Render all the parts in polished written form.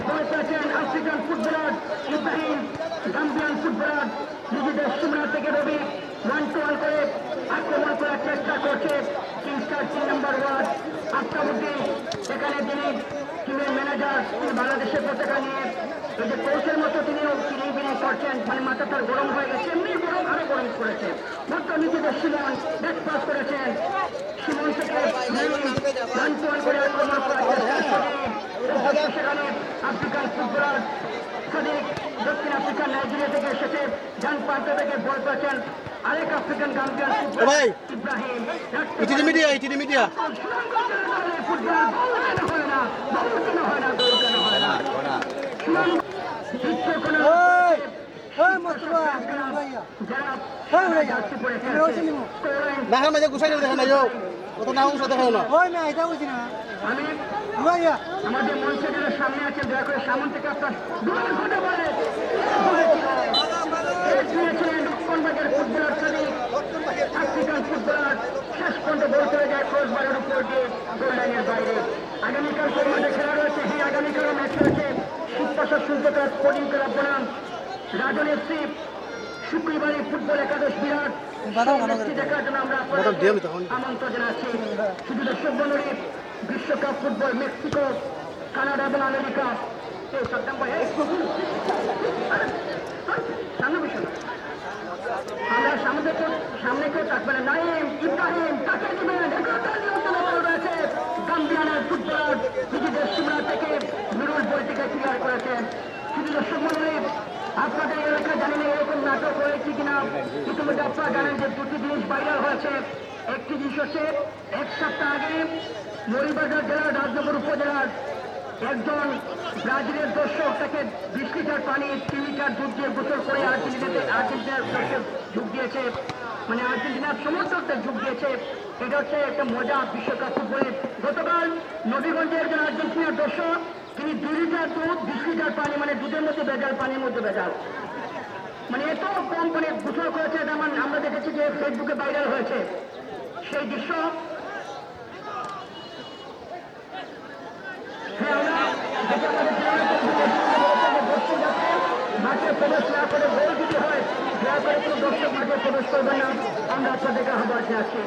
বল পেয়েছেন African footballer Ibrahim, Gambian footballer নিজেদের সীমানা থেকে রবি 1-1 করে আক্রমণ করার চেষ্টা করছে কিংস্টার 3 নম্বর ওয়ার্ড আফতাবুদ্দিন। সেখানে তিনি টিমের ম্যানেজার, তিনি বাংলাদেশের পতাকা নিয়ে এই যে কোচের মতো তিনিও বিনিয়োগ করছেন, মানে মাথা তার গরম হয়ে গেছে, এমনি গরম আরো গরম করেছে। মাত্র নিজেদের সিমন ব্যাক পাস করেছেন, সিমন থেকে 1-1 করে আক্রমণ করার চেষ্টা করে সেখানে আফ্রিকান ফুটবলার সাদিক দক্ষিণ আফ্রিকার নাইজেরিয়া থেকে এসেছে, ডান প্রান্ত থেকে বল পেয়েছেন আরেক African Gambian footballer Ibrahim. Media football হয় না, হয় না, হয় না। দেখা মাঝে গুছাই দেখা নাই কত না অংশ দেখা না আমাদের মঞ্চের সামনে আছেন, দয়া করে সামন থেকে আপনার লক্ষণবাগের ফুটবলার আফ্রিকান ফুটবলার শেষ পর্যন্ত বল চলে যায় ক্রসবারের উপর দিয়ে গোল লাইনের বাইরে। আগামীকাল কোন মাঠে খেলা রয়েছে? হ্যাঁ, আগামীকালও ম্যাচ রয়েছে শিবপাশা সূর্যকার স্পোর্টিং ক্লাব বনাম রাজন এফসি। শুক্রবারে ফুটবল একাদশ বিরাট দেখার জন্য আমরা আমন্ত্রণ জানাচ্ছি। শুধু দর্শক মন্ডলী, বিশ্বকাপ ফুটবল মেক্সিকো, কানাডা এবং আমেরিকা আমরা সামনে কেউ থাকবে না। নাইম ইব্রাহিম তাকে দিবেন, রয়েছে গাম্বিয়ানের ফুটবলার নিজেদের সীমানা থেকে নুরুল বলটিকে ক্লিয়ার করেছেন। শুধু দর্শক মন্ডলী, আপনাদের এলাকায় জানি না এরকম নাটক হয়েছে কিনা, ইতিমধ্যে আপনারা জানেন যে দুটি জিনিস ভাইরাল হয়েছে। একটি জিনিস হচ্ছে 1 সপ্তাহ আগে মরিবাজার জেলার রাজনগর উপজেলার একজন ব্রাজিলের দর্শক তাকে 20 লিটার পানি 3 লিটার দুধ দিয়ে গোসল করে আর্জেন্টিনার যোগ দিয়েছে, মানে আর্জেন্টিনার সমর্থকদের যোগ দিয়েছে। এটা হচ্ছে একটা মজা বিশ্বকাপ ফুটবলে। গতকাল নবীগঞ্জের একজন আর্জেন্টিনার দর্শক তিনি 2 লিটার দুধ 20 লিটার পানি, মানে দুধের মধ্যে ভেজাল, পানির মধ্যে ভেজাল, মানে এত কম পানি গোসল করেছে। এটা আমরা দেখেছি যে ফেসবুকে ভাইরাল হয়েছে সেই দৃশ্য। মাঠে প্রবেশ না করে গোল যদি হয়, দয়া করে কোনো দর্শক মাঠে প্রবেশ করবে না, আমরা আপনাদেরকে আহ্বান জানাচ্ছি।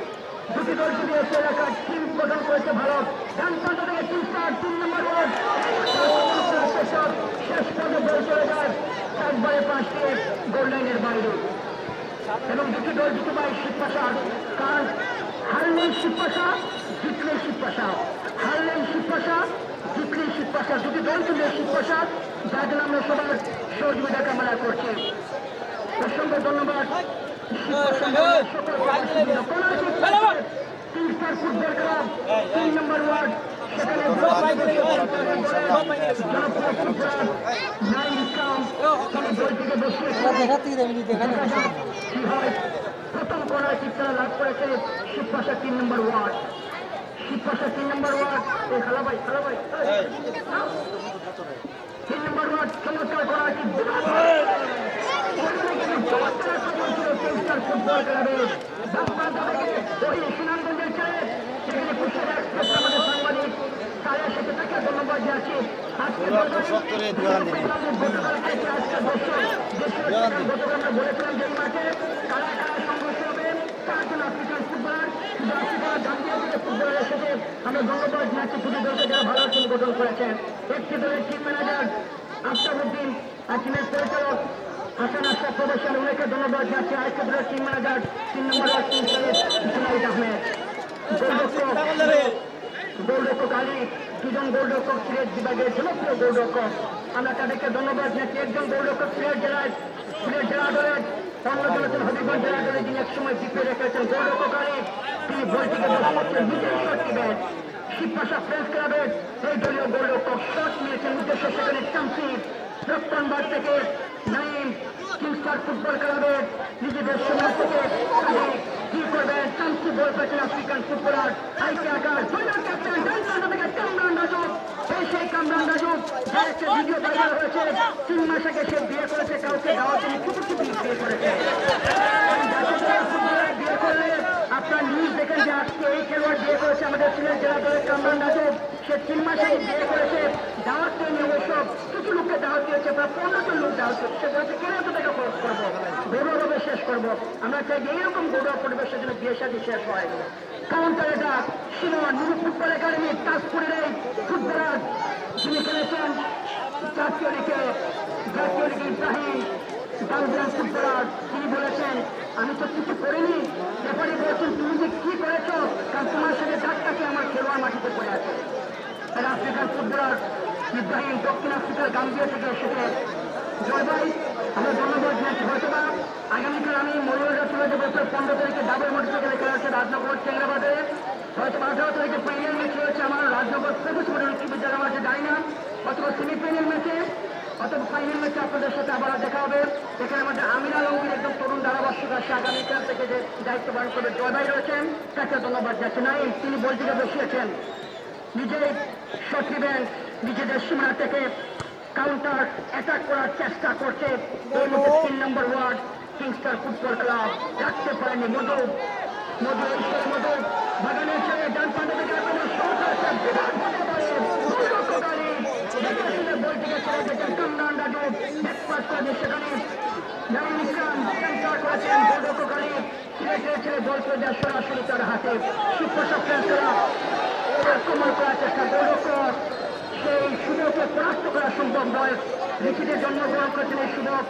দুটি দল যদি এসে এলাকার টিম গঠন করেছে ভারত, ডান প্রান্ত থেকে 3 নম্বর ওয়ার্ড শেষ পর্যন্ত বল চলে যায় 4/5 দিয়ে গোল লাইনের বাইরে। এবং দুটি দল জিতে পায় শিবপাশা, কারণ হারলেন শিবপাশা, জিতলেন শিবপাশা, হারলেন শিবপাশা, জিতলেন শিবপাশা। দুটি দল কিন্তু শিবপাশা, যার জন্য আমরা সবার সহযোগিতা কামনা করছি। অসংখ্য ধন্যবাদ। কিংস্টার ফুটবল ক্লাব 3 নম্বর ওয়ার্ড, সেখানে প্রথম কর্নার কিক তারা লাভ করেছে শিবপাশা 3 নম্বর ওয়ার্ড। শিবপাশা 3 নম্বর ওয়ার্ড, খালা ভাই 3 নম্বর ওয়ার্ড চমৎকার কর্নার কিক ফুটবল ক্লাবের সুনামগঞ্জের ছেলে, সেখানে আমাদের সাংবাদিক তাদের সাথে তাকে ধন্যবাদ জানাচ্ছি। আজকে গতকাল আমরা বলেছিলাম যে এই মাঠে কারা কারা সংঘর্ষ হবে, 4 জন আফ্রিকান ফুটবলার, শুধু আফ্রিকার গাম্বিয়া থেকে ফুটবলার এসেছে। আমরা ধন্যবাদ জানাচ্ছি দুটি দলকে যারা ভালো টিম গঠন করেছেন। একটি দলের টিম ম্যানেজার আফতাবুদ্দিন আর টিমের পরিচালক হাসান আশরাফ প্রবাসী, অনেকে ধন্যবাদ জানাচ্ছি। আরেকটি দলের টিম ম্যানেজার 3 নম্বর ওয়ার্ড জুনাইদ আহমেদ, গোলরক্ষক আলী, 2 জন গোলরক্ষক সিলেট বিভাগের জনপ্রিয় গোলরক্ষক, আমরা তাদেরকে ধন্যবাদ জানাচ্ছি। একজন গোলরক্ষক সিলেট জেলা দলের, অন্যজন হচ্ছেন হবিগঞ্জ জেলা দলে, যিনি একসময় জিতে রেখেছেন। গোলরক্ষক আলী, তিনি বলটিকে বসাচ্ছেন, নিজেই শট নেবেন। শিবপাশা ফ্রেন্স ক্লাবের এই দলীয় গোলরক্ষক শট নিয়েছেন, উদ্দেশ্য সেখানে চামসির রক্তনবাদ থেকে নাইম। কিংস্টার ফুটবল ক্লাবের নিজেদের সময় থেকে কি করবেন, চামসি বল পেয়েছেন আফ্রিকান ফুটবলার আইকে আকার, ক্যাপ্টেন থেকে কামরান রাজু। সেই কামরান রাজু যার একটা ভিডিও ভাইরাল হয়েছে, 3 মাস আগে সে বিয়ে করেছে কাউকে, গাওয়া তিনি কুটুকুটি বিয়ে করেছে। বিয়ে করলে আপনার নিউজ দেখেন যে আজকে এই খেলোয়াড় বিয়ে করেছে আমাদের সিলেট জেলা দলের কামরান রাজু। সে 3 মাস আগে বিয়ে করেছে, দাওয়াত নিয়ে অবশ্য সেটা হচ্ছে কেন এত টাকা খরচ করবো, গৌরবে শেষ করবো। আমরা চাই যে এইরকম গৌরব পরিবেশের জন্য বিয়ে সাথে শেষ হয়। কাউন্টার এটা শিমন নুরু ফুটবল একাডেমি তাজপুরের এই ফুটবলার যিনি খেলেছেন জাতীয় লিগে ইব্রাহিম গাম্বিয়ান ফুটবলার, তিনি বলেছেন আমি তো কিছু করিনি। রেফারি বলছেন তুমি যে কি করেছো, কারণ তোমার সাথে ডাক্তারকে আমার খেলোয়াড় মাটিতে পড়ে আছে। আফ্রিকান ফুটবলার ইব্রাহিম দক্ষিণ আফ্রিকার গাম্বিয়া থেকে এসেছে। জয় ভাই, আমরা ধন্যবাদ জানাচ্ছি। হয়তো বা আগামীকাল আমি মনোরঞ্জন চলে যাবো 15 তারিখে ডাবল মোটরসাইকেলে খেলা হচ্ছে রাজনগর চেংরাবাদে। হয়তো 18 তারিখে ফাইনাল ম্যাচ রয়েছে আমার রাজনগর প্রবেশ উচ্চ বিদ্যালয় মাঠে, জানি না অথবা সেমিফাইনাল ম্যাচে অথবা ফাইনাল ম্যাচে আপনাদের সাথে আবার দেখা হবে। এখানে আমাদের আমির আলমগীর একদম তরুণ ধারাভাষ্যক আসছে আগামীকাল থেকে যে দায়িত্ব পালন করবে। জয় ভাই রয়েছেন, তাকে ধন্যবাদ যাচ্ছে। নাই তিনি বলটিকে বসিয়েছেন, নিজেই শট নেবেন, নিজেদের সীমানা থেকে কাউন্টার অ্যাটাক করার চেষ্টা করছে। এর মধ্যে 3 নম্বর ওয়ার্ড কিংস্টার ফুটবল ক্লাব রাখতে পারেনি। মধু ঈশ্বর মধু বাগানের ছেড়ে ডান পান্ডা থেকে আপনাদের শট আছে, বিরাট হতে পারে গোলরক্ষকারী বলটিকে ছেড়ে দিয়েছেন কামরান রাজু, ব্যাকপাস করে সেখানে নাইম ইসলাম সেন্টার করেছেন। গোলরক্ষকারী ছেড়ে বল করে দেয় সরাসরি তার হাতে। শিক্ষক ফ্রেন্সরা আক্রমণ করার চেষ্টা, গোলরক্ষক সেই সুযোগকে পরাস্ত করা সম্ভব নয়। ঋষিদের জন্মগ্রহণ করেছেন এই সুযোগ।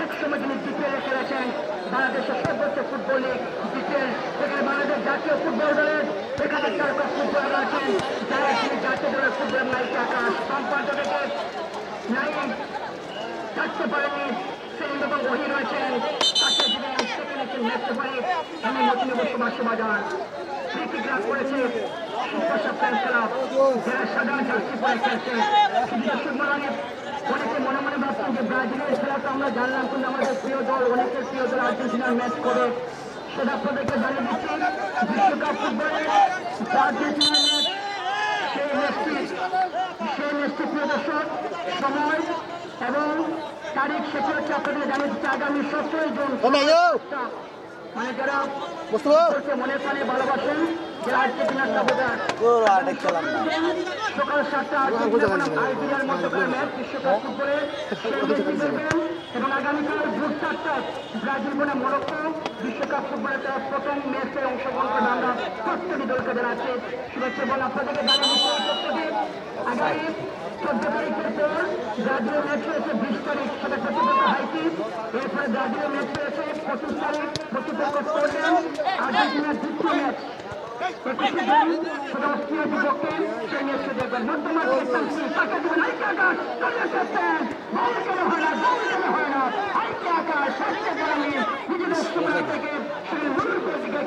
একসময় তিনি বিপিএলে খেলেছেন, বাংলাদেশের সর্বোচ্চ ফুটবল লিগ বিপিএল। সেখানে বাংলাদেশ জাতীয় ফুটবল দলের এখানে তারকা ফুটবলার আছেন, যারা তিনি জাতীয় দলের ফুটবলের নায়িকা আকাশ সম্পান্ত থেকে নাইম থাকতে পারেনি। সেলিম এবং ওহি রয়েছেন, তাকে দিবেন সেখানে মেসতে পারে। আমি নতুন বসবাসী বাজার ফ্রি লাভ করেছে শিক্ষক ফ্রেন্স ক্লাব, যারা সাধারণ জার্সি পরে খেলছে। শুধু দর্শক মনে অনেকে মনে মনে ভাবছেন যে ব্রাজিলের খেলা তো আমরা জানলাম, কিন্তু আমাদের প্রিয় দল, অনেকের প্রিয় দল আর্জেন্টিনার ম্যাচ করে। সেটা আপনাদেরকে জানিয়ে দিচ্ছি, বিশ্বকাপ ফুটবলে আর্জেন্টিনার ম্যাচ, সেই ম্যাচটি প্রিয় দর্শক সময় এবং তারিখ সেটা হচ্ছে আপনাদের জানিয়ে দিচ্ছি আগামী 17 জুন। মানে যারা মনে প্রাণে ভালোবাসেন, যারা আর্জেন্টিনার সাপোর্টার, সকাল 7টা আর্জেন্টিনার মধ্যকার ম্যাচ বিশ্বকাপ ফুটবলে এবং আগামীকাল ভোর 4টায় ব্রাজিল বনাম মরক্কো বিশ্বকাপ ফুটবলের প্রথম ম্যাচে অংশগ্রহণ করে আমরা প্রত্যেকটি দলকে জানাচ্ছি শুভেচ্ছা এবং আপনাদেরকে জানাচ্ছি প্রত্যেকে আগামী 14 তারিখের পর ব্রাজিলের ম্যাচ রয়েছে 20 তারিখ, সেটা প্রতিপক্ষ হাইতি। এরপরে ব্রাজিলের ম্যাচ রয়েছে 25 তারিখ, প্রতিপক্ষ পোল্যান্ড। আর্জেন্টিনার দ্বিতীয় ম্যাচ 21 জুন, সেটা অস্ট্রিয়া বিপক্ষে, সেই ম্যাচে দেখবেন। মধ্যমাঠ টাকা দেবেন হাইকে আকাশ, বল কেন হয় না হাইকে আকাশ সাথে বলামি নিজেদের সীমানা থেকে সেই মূল প্রতিকে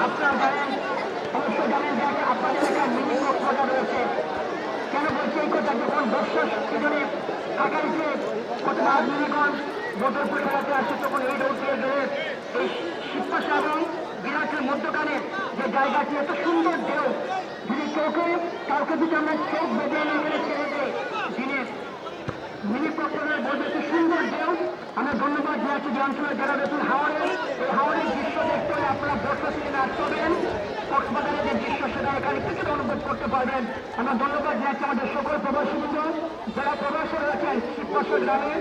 আপনারা জানেন, অবশ্যই জানেন যে আপনাদের একটা মিনি কথা রয়েছে। কেন বলছি এই কথা, যখন বর্ষার সিজনে কাকারিতে অথবা মিনিগঞ্জ বদরপুর খেলাতে আসে, তখন এই রোড দিয়ে গেলে এই শীতপাশা এবং বিরাটের মধ্যখানে যে জায়গাটি এত সুন্দর ঢেউ, যদি কাউকে যদি আমরা চোখ বেঁধে এনে ছেড়ে দেয়, যিনি মিনি কক্সবাজার বলবে কি সুন্দর ঢেউ। আমরা ধন্যবাদ জানাচ্ছি যে অঞ্চলের যারা রয়েছেন হাওড়ে, এই হাওড়ের দৃশ্য দেখতে হলে আপনারা বর্ষা সিজনে আসতে হবেন। কক্সবাজারের যে দৃশ্য সেটা এখানে কিছু অনুভব করতে পারবেন। আমরা ধন্যবাদ জানাচ্ছি আমাদের সকল প্রবাসীবৃন্দ যারা প্রবাসে রয়েছেন, শিবপাশা গ্রামে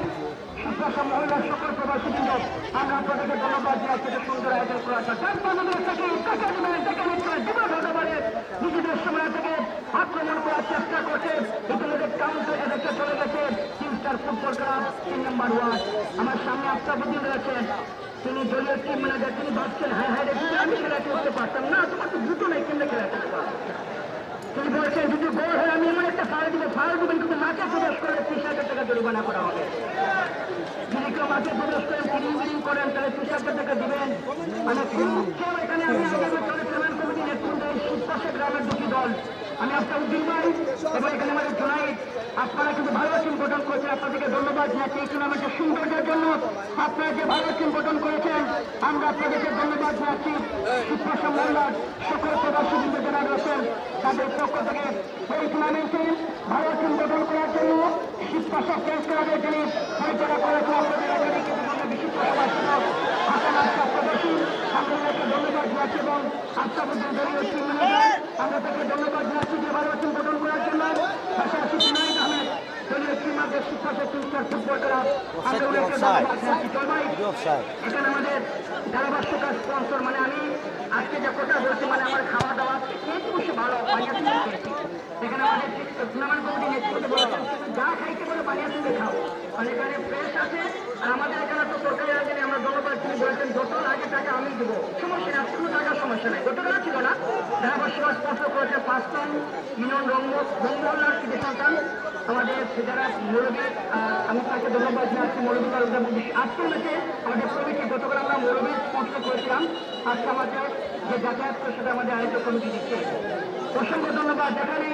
শিবপাশা মহিলার সকল প্রবাসীবৃন্দ, আমরা আপনাদেরকে ধন্যবাদ জানাচ্ছি যে সুন্দর আয়োজন করা হচ্ছে। নিজেদের সময় থেকে আক্রমণ করার চেষ্টা করছে, ইতিমধ্যে কাউন্টার এদেরকে চলে গেছে কিংস্টার ফুটবল ক্লাব 3 নম্বর ওয়ার্ড। আমার সামনে আফতাবুদ্দিন রয়েছেন, তিনি দলীয় টিম ম্যানেজার। তিনি ভাবছেন হ্যাঁ হ্যাঁ রেখে আমি খেলা করতে পারতাম না, তোমার তো দুটো নেই, কেমনে খেলা করতে পারতাম। তিনি বলছেন যদি গোল হয় আমি এমন একটা ফাউল দিবেন, কিন্তু মাঠে প্রবেশ করে 30,000 টাকা জরিমানা করা হবে। যদি কেউ মাঠে প্রবেশ করেন, ফিলিং করেন, তাহলে 30,000 টাকা দিবেন। মানে কেউ এখানে আমি পেমেন্ট কমিটি নেতৃত্ব শিবপাশা গ্রামের দুটি দল, আমি আফতাবুদ্দিন ভাই এবং এখানে আমাদের জুনাইদ, আপনারা কিন্তু ভালো টিম গঠন করেছেন, আপনাদেরকে ধন্যবাদ জানাচ্ছি। এই টুর্নামেন্টের সৌন্দর্যের জন্য আপনারা যে ভালো টিম গঠন করেছেন, আমরা আপনাদেরকে ধন্যবাদ জানাচ্ছি। শিবপাশা মহল্লার সকল প্রবাসী যারা রয়েছেন তাদের পক্ষ থেকে এই টুর্নামেন্টে ভালো টিম গঠন করার জন্য শিবপাশা প্রেস ক্লাবের যিনি পরিচালনা করেছেন আপনাদের এখানে কিন্তু বিশিষ্ট সমাজসেবক হাসান আশরাফ প্রবাসী আমরা ওনাকে ধন্যবাদ জানাচ্ছি এবং আশরাফুদ্দিন দলীয় টিম ম্যানেজার আমরা তাকে ধন্যবাদ জানাচ্ছি যে ভালো টিম গঠন করার জন্য পাশাপাশি জুনাইদ আহমেদ দলীয় টিম আমাদের শিবপাশা টিমটার ফুটবল খেলা আমরা ওনাকে ধন্যবাদ জানাচ্ছি চল ভাই এখানে আমাদের ধারাভাষ্যকার স্পন্সর মানে আমি আজকে যে কথা বলছি মানে আমার খাওয়া দাওয়া খেয়েছি বসে ভালো পানিয়া থেকে খেয়েছি এখানে আমাদের টুর্নামেন্ট কমিটি নেতৃত্বে বলেছেন যা খাইতে বলে পানিয়া থেকে খাও মানে এখানে ফ্রেশ আছে আর আমাদের এখানে তো তরকারি আগে আমরা ধন্যবাদ তিনি বলেছেন যত লাগে টাকা আমি দেবো সমস্যা নেই কোনো টাকার সমস্যা নেই যত টাকা ছিল না ধারাভাষ্যকার স্পন্সর করেছে 5 টন মিলন রঙ্গমহল্লার কৃতি সন্তান আমাদের যারা মুরব্বী আমি তাকে ধন্যবাদ জানাচ্ছি মুরব্বী তালুকদার আজকে ম্যাচে আমাদের কমিটি গতকাল আমরা মুরব্বী স্পন্সর করেছিলাম আজকে আমাদের যে যাতায়াত করে সেটা আমাদের আরেকটা কমিটি দিচ্ছে অসংখ্য ধন্যবাদ এখানে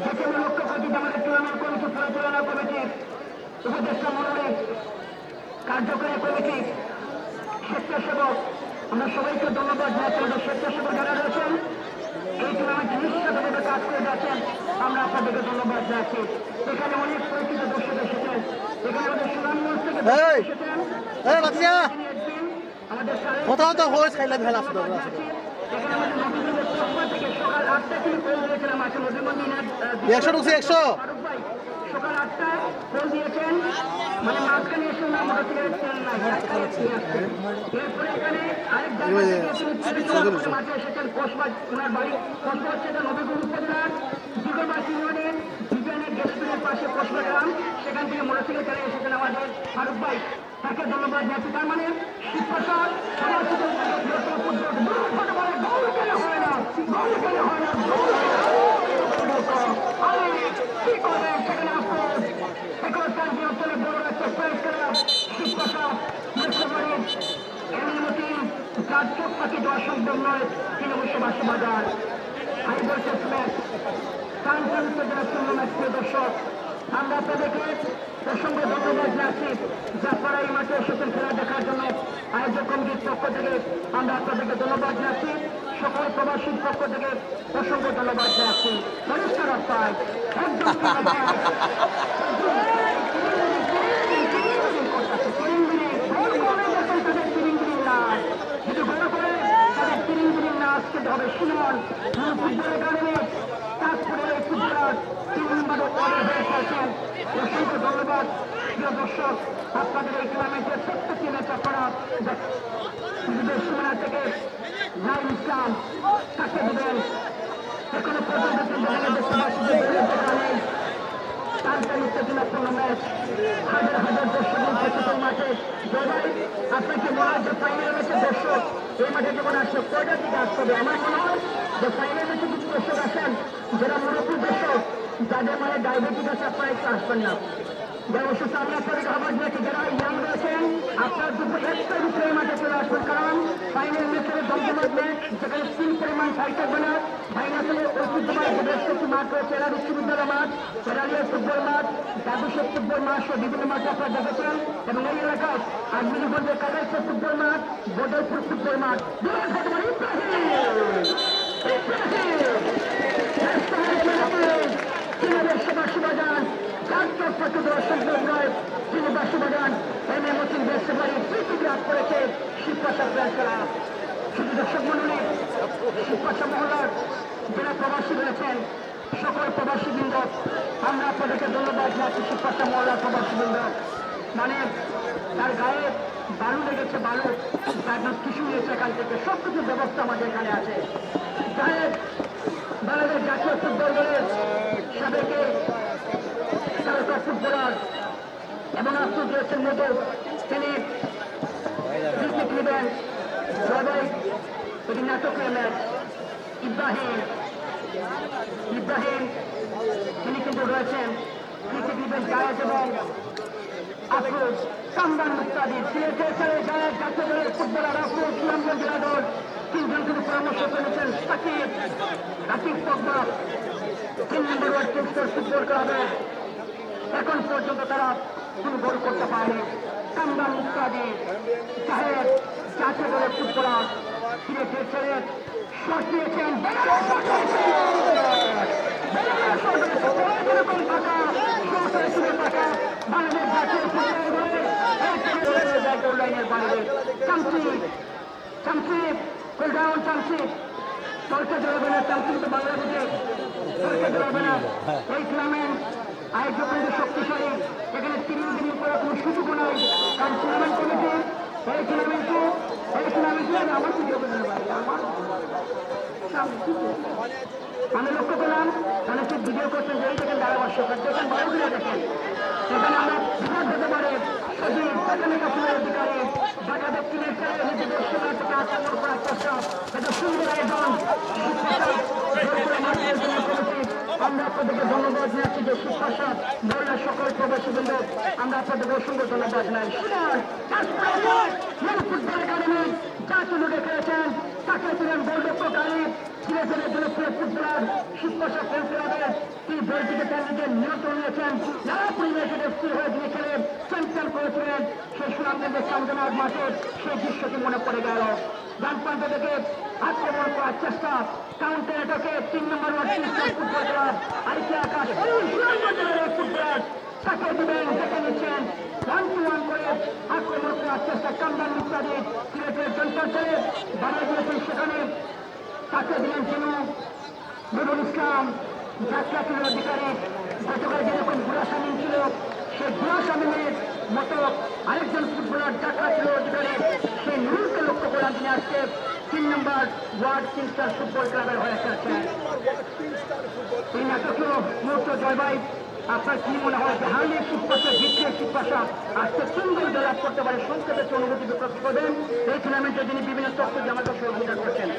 যেখানে লক্ষ্য করছি যে আমাদের টুর্নামেন্ট কমিটি পরিচালনা কমিটির উপদেষ্টা মন্ডলী কার্যকরী কমিটি স্বেচ্ছাসেবক আমরা সবাইকে ধন্যবাদ জানাচ্ছি আমাদের স্বেচ্ছাসেবক যারা রয়েছেন এই টুর্নামেন্টে নিঃস্বার্থভাবে কাজ করে যাচ্ছেন আমরা আপনাদেরকে ধন্যবাদ জানাচ্ছি এখানে অনেক পরিচিত দর্শক এসেছেন এখানে আমাদের সুনামগঞ্জ থেকে এসেছেন আমাদের কোথাও তো হোস খাইলে ভেলা আসতো এখানে আমাদের নবীগঞ্জের কসবা থেকে সকাল 8টা থেকে ফোন দিয়েছিলাম আছে নবীগঞ্জ 100 ঢুকছে 100 সকাল 8টায় ফোন দিয়েছেন মানে মাঝখানে এসে না মোটরসাইকেলের তেল নাই এরপরে এখানে আরেক জায়গায় মাঠে এসেছেন কসবা ওনার বাড়ি কসবা হচ্ছে এটা নবীগঞ্জ উপজেলার দিগরবাস ইউনিয়নের বিজ্ঞানের গেস্টুরের পাশে কসবা গ্রাম সেখান থেকে মোটরসাইকেল চালিয়ে এসেছেন আমাদের ফারুক ভাই তাকে ধন্যবাদ জানাচ্ছি তার মানে শিক্ষা চোখপাতি দেওয়া সম্ভব নয় তিনি বসবাসী বাজার আমি বলছিলাম সাংসারিক যারা শুনলাম প্রিয় দর্শক আমরা আপনাদেরকে প্রসঙ্গে ধন্যবাদ জানাচ্ছি যারা এই মাঠে এসেছেন খেলা দেখার জন্য আয়োজক কমিটির পক্ষ থেকে আমরা আপনাদেরকে ধন্যবাদ জানাচ্ছি সকল প্রবাসীর পক্ষ থেকে প্রসঙ্গে ধন্যবাদ জানাচ্ছি পরিষ্কার রাস্তায় একদম যদি গড়ে করে তাদের তিরিং না আসতে হবে শুনুন ফুটবলের কারণে তারপরে এই ফুটবলার 3 নম্বরে অর্ডার হয়ে ফেলছেন অসংখ্য ধন্যবাদ প্রিয় দর্শক আপনাদের এই টুর্নামেন্টের প্রত্যেকটি ম্যাচ আপনারা সুমানা থেকে নাইম ইসলাম তাকে দেবেন এখনো পর্যন্ত দেখতে পাচ্ছি যে নেই টানটানিত্বপূর্ণ ম্যাচ হাজার হাজার দর্শক প্রচুর মাঠে জবাই আপনাকে মনে হয় যে ফাইনাল ম্যাচের দর্শক এই মাঠে যখন আসছে কয়টার দিকে আসতে হবে আমার মনে হয় যে ফাইনাল ম্যাচে কিছু দর্শক আসেন যারা মুরব্বী দর্শক যাদের মানে ডায়াবেটিস আছে আপনারা একটু আসবেন না যারা অসুস্থ আমরা আপনাদের আবার দিয়েছি যারা ইয়াং রয়েছেন আপনার দুপুর 1টার ভিতরে এই মাঠে চলে আসবেন কারণ ফাইনাল ম্যাচের দমদমার ম্যাচ যেখানে তিন পরিমাণ সাইড থাকবে না ফাইনালে ঐতিহ্যবাহী বেশ কিছু মাঠ রয়েছে এরা বিশ্ববিদ্যালয় মাঠ ফেরালিয়া ফুটবল মাঠ জাদুসের ফুটবল মাঠ সহ বিভিন্ন মাঠে আপনারা দেখেছেন এবং এই এলাকায় আজমিরগঞ্জের কাদাইপুর ফুটবল মাঠ বদলপুর ফুটবল মাঠ বাজান বাজান এম এ মসিন বেশবাড়ি পৃথিবী লাভ করেছে শিবপাশা প্রেস খেলা শুধু দর্শক মন্ডলী শিবপাশা মহল্লার যারা প্রবাসী রয়েছেন সকল প্রবাসীবৃন্দ আমরা আপনাদেরকে ধন্যবাদ জানাচ্ছি শিবপাশা মহল্লার প্রবাসীবৃন্দ মানে তার গায়ে বালু লেগেছে বালু তার কিছু নিয়েছে এখান থেকে সব কিছুর ব্যবস্থা আমাদের এখানে আছে জাহেদ বাংলাদেশ জাতীয় ফুটবল দলের সাবেকে তারকা ফুটবলার এবং আফসুস দিয়েছেন মতো তিনি ক্রিকেট নেবেন সবাই এটি নাটকের ম্যাচ ইব্রাহিম তিনি কিন্তু রয়েছেন ক্রিকেট নেবেন জায়েদ এবং আফরোজ কামরান মুক্তাদি সিলেটের জায়েদ জাতীয় দলের ফুটবলার আফরোজ সুনামগঞ্জ জেলা দল তিনজন কিন্তু পরামর্শ করেছেন সাকিব রাকিব পদ্মা 3 নম্বর ওয়ার্ড কিংস্টার ফুটবল ক্লাবের এখন পর্যন্ত তারা কোন গোল করতে পারেনি কামরান মুক্তাদি জাহেদ জাতীয় দলের ফুটবলার সিলেটের ছেলে শট নিয়েছেন এরকম ফাঁকা শট হয়েছিল ফাঁকা বাংলাদেশ জাতীয় ফুটবল দলের লাইনের বাইরে চামচি গোলডাউন চামচি তর্কে জড়াবে না চামচি তো বাংলাদেশে তর্কে জড়াবে না এই টুর্নামেন্ট আয়োজক কিন্তু শক্তিশালী এখানে তিরিশ করার কোনো সুযোগও নাই কারণ টুর্নামেন্ট কমিটি এই টুর্নামেন্টে আমার সুযোগ আমি লক্ষ্য করলাম তাহলে সে ভিডিও করছেন যে এই দেখেন ধারাভাষ্য দেখেন বড় ভিডিও দেখেন সেখানে আমরা বিপদ হতে পারে সজীব সেখানে কাশ্মীরের অধিকারে ঢাকা দক্ষিণের ছেলে নিজেদের সীমা থেকে আক্রমণ করার চেষ্টা এটা সুন্দর আয়োজন আমরা আপনাদেরকে ধন্যবাদ জানাচ্ছি যে শিক্ষা বইয়ের সকল প্রবাসীবৃন্দ আমরা আপনাদেরকে অসংখ্য ধন্যবাদ জানাই ফুটবল একাডেমি যা তুলে খেলেছেন তাকে ছিলেন গোলরক্ষকারী সিলেটের জনপ্রিয় ফুটবলার শিক্ষা ফেলফেলাদের তিনি বইটিকে তার নিজের নিয়ন্ত্রণ নিয়েছেন যারা পরিবেশে স্থির হয়ে তিনি খেলে চ্যাম্পিয়ন করেছিলেন সেই সুনামগঞ্জের চান্দনার মাঠে সেই দৃশ্যটি মনে পড়ে গেল ডান প্রান্ত থেকে আক্রমণ করার চেষ্টা কাউন্টার এটাকে 3 নম্বর ওয়ার্ড ফুটবল ক্লাব আইসি আকাশ ফুটবলার তাকে দিবেন দেখে নিচ্ছেন 1-1 করে আক্রমণ করার চেষ্টা কামরান ইত্যাদি সিলেটের জনতার ছেলে বাড়িয়ে দিয়েছেন সেখানে তাকে দিলেন কেন নুরুল ইসলাম যাত্রা ছিল অধিকারী গতকাল যেরকম ঘোড়া সামিল ছিল সেই ঘোড়া সামিলের মতো আরেকজন ফুটবলার যাত্রা ছিল অধিকারী সেই নুরুলকে লক্ষ্য করে তিনি আজকে 3 নম্বর ওয়ার্ড কিংস্টার ফুটবল ক্লাবের হয়ে খেলছেন এই নাটকীয় মুহূর্ত জয়বাই আপনার কি মনে হয় যে হারলে শিবপাশা জিতলে শিবপাশা আজকে 3 গোল জয়লাভ করতে পারে সংক্ষেপে অনুভূতি প্রকাশ করবেন এই টুর্নামেন্টে যিনি বিভিন্ন তথ্য জামাতে সহযোগিতা করছেন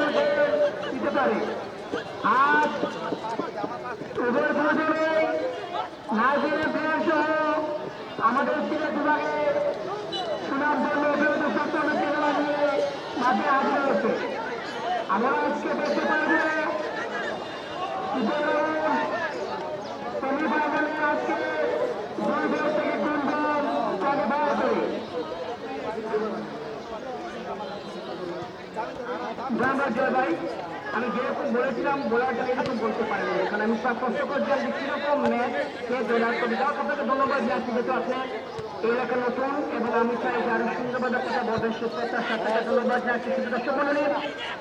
আজকে দিতে পারে আজ উভয় প্রজনে নাইজেরিয়া প্লেয়ার সহ আমাদের সিলেট বিভাগের সুনাম ধর্ম অভিযোগ সপ্তম জেলা নিয়ে মাঝে হাজির হয়েছে আমরা আজকে দেখতে পাই যে সেমিফাইনালে আজকে 2 গোল থেকে 3 গোল কোয়ালিফাই করে ধন্যবাদ জয় ভাই আমি যেরকম বলেছিলাম বলার জন্য এরকম বলতে পারিনি কারণ আমি সব কষ্ট করছিলাম যে কিরকম ম্যাচ সে জয়লাভ করবে যাও আপনাকে ধন্যবাদ জানাচ্ছি যেহেতু আপনি এই এলাকা নতুন এবং আমি চাই যে আরো সুন্দরভাবে কথা বলবেন সুপ্রত্যার সাথে ধন্যবাদ জানাচ্ছি শুধু দর্শক মন্ডলী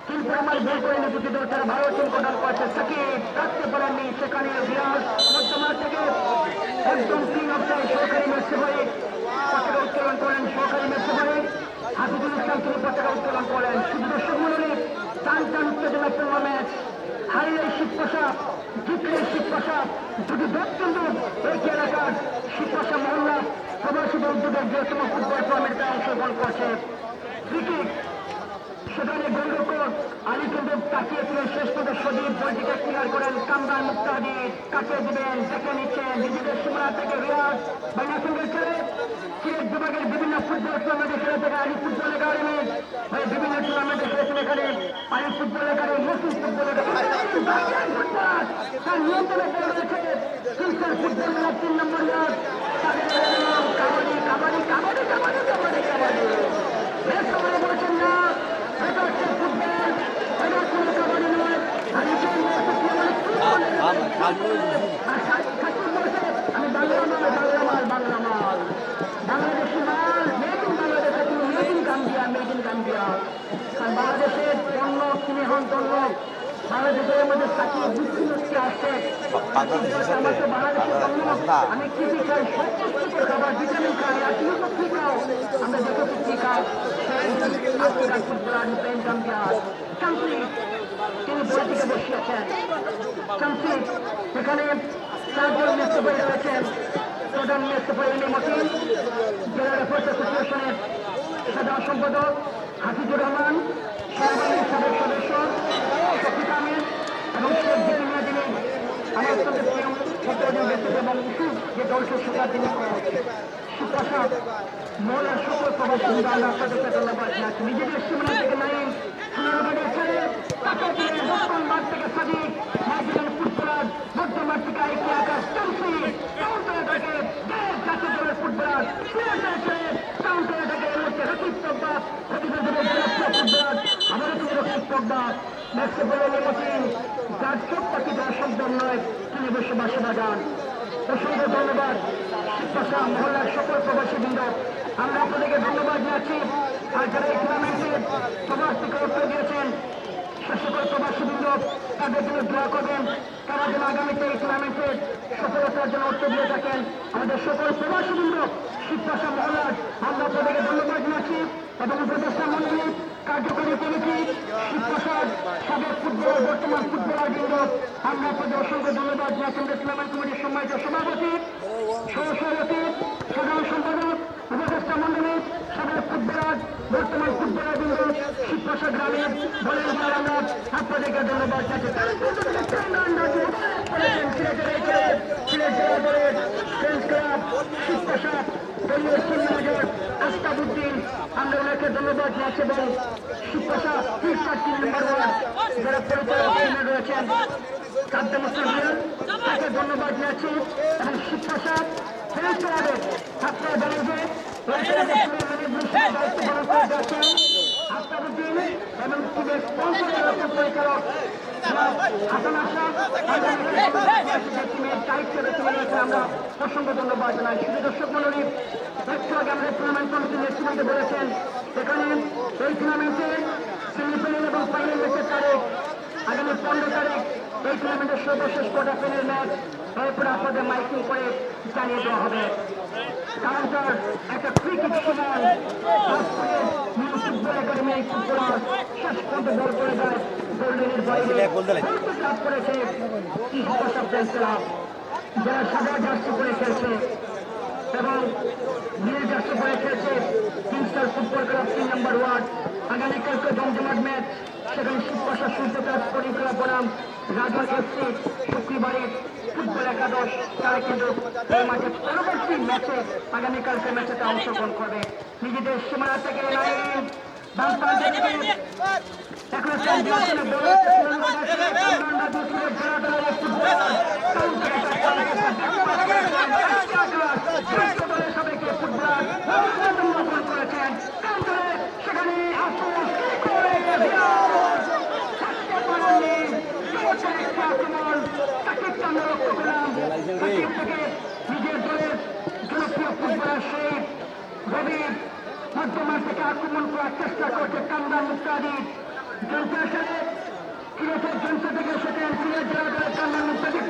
কিন্তু আমার ভুল করে দুটি দল তারা ভালো টিম প্রদান করেছে তাকে রাখতে পারেননি সেখানে বিরাট মধ্যমার থেকে একদম 3 অফসাইড সহকারী ম্যাচ হয়ে পতাকা উত্তোলন করেন সহকারী ম্যাচ হয়ে হাফিজুল ইসলাম তিনি পতাকা উত্তোলন করেন শুধু দর্শক মন্ডলী টান উত্তেজনা ম্যাচ হারিয়ে শিবপ্রসাদ জিতলে শিবপ্রসাদ দুটি দক্ষিণ এই এলাকার শিবপ্রসাদ মহল্লা প্রবাসী বন্ধুদের বৃহত্তম ফুটবল টুর্নামেন্টে অংশগ্রহণ করছে ক্রিকেট সেখানে গোলরক্ষক আলী কিন্তু তাকিয়েছিলেন শেষ পর্যন্ত সজীব বলটিকে ক্লিয়ার করেন কামরান মুক্তাদি কাটিয়ে দিবেন দেখে নিচ্ছেন নিজেদের সীমানা থেকে রিয়াজ বাংলাদেশের ছেলে সিলেট বিভাগের বিভিন্ন ফুটবল টুর্নামেন্টে খেলে থেকে আলী ফুটবল একাডেমি বিভিন্ন টুর্নামেন্টে খেলেছেন এখানে আলী ফুটবল একাডেমি মুসলিম ফুটবল একাডেমি তার নিয়ন্ত্রণে পড়ে রয়েছে কিংস্টার ফুটবল ক্লাব 3 নম্বর ওয়ার্ড কাবাডি কাবাডি কাবাডি কাবাডি কাবাডি কাবাডি বেশ সময় বলেছেন না এটা হচ্ছে ফুটবল এটা কোনো কাবাডি নয় আমি বাংলা মাল বাংলাদেশি মাল made in Bangladesh made in Gambia made in Gambia কারণ বাংলাদেশের পণ্য কিনে হন পণ্য বাংলাদেশের মধ্যে থাকিয়ে বিচ্ছিন্নতি আসছে বাংলাদেশের পণ্য আমি কৃষি খাই সব খাবার ভিটামিন খাই আর তুমি তো কি খাও আমরা যত কি খাই footballer made in Gambia country তিনি বইটিকে বসিয়েছেন। চমচিত এখানে 4 জন নেতৃত্বে রয়েছেন। প্রধান নেতৃত্বে এলি মতিন, জেলা রেফার্স অ্যাসোসিয়েশনের সাধারণ সম্পাদক হাফিজুর রহমান, সেনাবাহিনীর সাবেক সদস্য শফিক আহমেদ এবং শেখ জিবি মিয়াদিনী, আমার অত্যন্ত প্রিয় ছাত্রদের ব্যক্তিত্ব এবং ইস্যুস যে দলকে শিকার তিনি সুপ্রসাদ মহলার সকল প্রবাসী আপনাদেরকে ধন্যবাদ জানাচ্ছি। নিজেদের সীমানা থেকে নাইম সোনারবাড়ির ছেলে, তাকে দিয়ে দক্ষিণ মাঠ থেকে সাদিক, নাইজেরিয়ান ফুটবলার, মধ্য মাঠ থেকে আরেকটি আকাশ চলছি, কাউন্টারে থেকে দেশ জাতীয় দলের ফুটবলার, সিলেটের ছেলে, কাউন্টারে থেকে এই মুহূর্তে রকিব পদ্মা, প্রতিবেদনের জনপ্রিয় ফুটবলার, আমাদের থেকে রকিব পদ্মা, ম্যাচে বলে মতিন, যার চোখ পাখি দেওয়া সম্ভব নয়, তিনি বসে বাসে বাজান। অসংখ্য ধন্যবাদ শিক্ষা মহল্লার সকল প্রবাসী বৃন্দ, আমরা আপনাদেরকে ধন্যবাদ জানাচ্ছি। আর যারা এই টুর্নামেন্টে প্রবাস থেকে অর্থ দিয়েছেন সে সকল প্রবাসী বৃন্দ, তাদের জন্য দোয়া করবেন, তারা যেন আগামীতে এই টুর্নামেন্টের সফলতার জন্য অর্থ দিয়ে থাকেন। আমাদের সকল প্রবাসী বৃন্দ শিক্ষা মহল্লার আমরা আপনাদেরকে ধন্যবাদ জানাচ্ছি এবং উপদেষ্টা মন্ডলী, কার্যকরী কমিটি, শিবপ্রসাদ, সাবেক ফুটবলার, বর্তমান ফুটবলার বৃন্দ, আমরা আপনাদের অসংখ্য ধন্যবাদ জানাচ্ছি। টুর্নামেন্ট কমিটির সম্মানিত সভাপতি, সহসভাপতি, সাধারণ সম্পাদক, উপদেষ্টা মন্ডলী, সাবেক ফুটবলার, বর্তমান ফুটবলার বৃন্দ, শিবপ্রসাদ গ্রামীণ বলেন আমরা আপনাদেরকে ধন্যবাদ জানাচ্ছি। সিলেট জেলা দলের ফ্রেন্ডস ক্লাব শিবপ্রসাদ, দলীয় টিম ম্যানেজার আস্তাবুদ্দিন, আমরা ওনাকে ধন্যবাদ জানাচ্ছি এবং শিবপ্রসাদ 3 নম্বর ওয়ার্ড যারা পরিচালক রয়েছেন সাদ্দাম হোসেন মিয়ান, তাকে ধন্যবাদ জানাচ্ছি এবং শিবপ্রসাদ ফ্রেন্ডস ক্লাবের ছাত্ররা জানেন যে দায়িত্ব পালন করে যাচ্ছেন আস্তাবুদ্দিন এবং টিমের স্পন্সরের পরিচালক হাসান আশরাফ, টিমের দায়িত্বে রয়েছে আমরা অসংখ্য ধন্যবাদ জানাই। শুধু দর্শক মন্ডলী, একটু আগে আমরা টুর্নামেন্ট কমিটির নেতৃত্বে বলেছেন এখানে এই টুর্নামেন্টে সেমিফাইনাল এবং ফাইনাল ম্যাচের তারিখ আগামী 15 তারিখ এই টুর্নামেন্টের সর্বশেষ কোয়ার্টার ফাইনাল ম্যাচ, এরপরে আপনাদের মাইকিং করে জানিয়ে দেওয়া হবে। কাউন্টার একটা ক্রিকেট সমান ফুটবল একাডেমি ফুটবলার শেষ পর্যন্ত বল করে যায় গোল্ডেনের বাইরে লাভ করেছে যারা সাদা জার্সি পরে খেলছে এবং নীল জার্সি পরে খেলছে কিংস্টার ফুটবল ক্লাব 3 নম্বর ওয়ার্ড। আগামীকালকে জমজমাট ম্যাচ, সেখানে শিবপ্রসাদ সূর্যচাঁদ স্পোর্টিং ক্লাব বনাম রাজওয়াল এফসি শুক্রবারের ফুটবল একাদশ, তারা কিন্তু এই মাঠে পরবর্তী ম্যাচে আগামীকালকে ম্যাচে অংশগ্রহণ করবে। নিজেদের সীমানা থেকে লাইন সবাইকে ফুটবলার করেছেন সেখানে নিজের দলের জনপ্রিয় ফুটবলার সেই রবির মধ্যমান থেকে আক্রমণ করার চেষ্টা করছে কামরান মুক্তাদি। জনতার সাথে সিলেটের জনতা থেকে এসেছেন সিলেট জেলা দলের কামরান মুক্তাদি।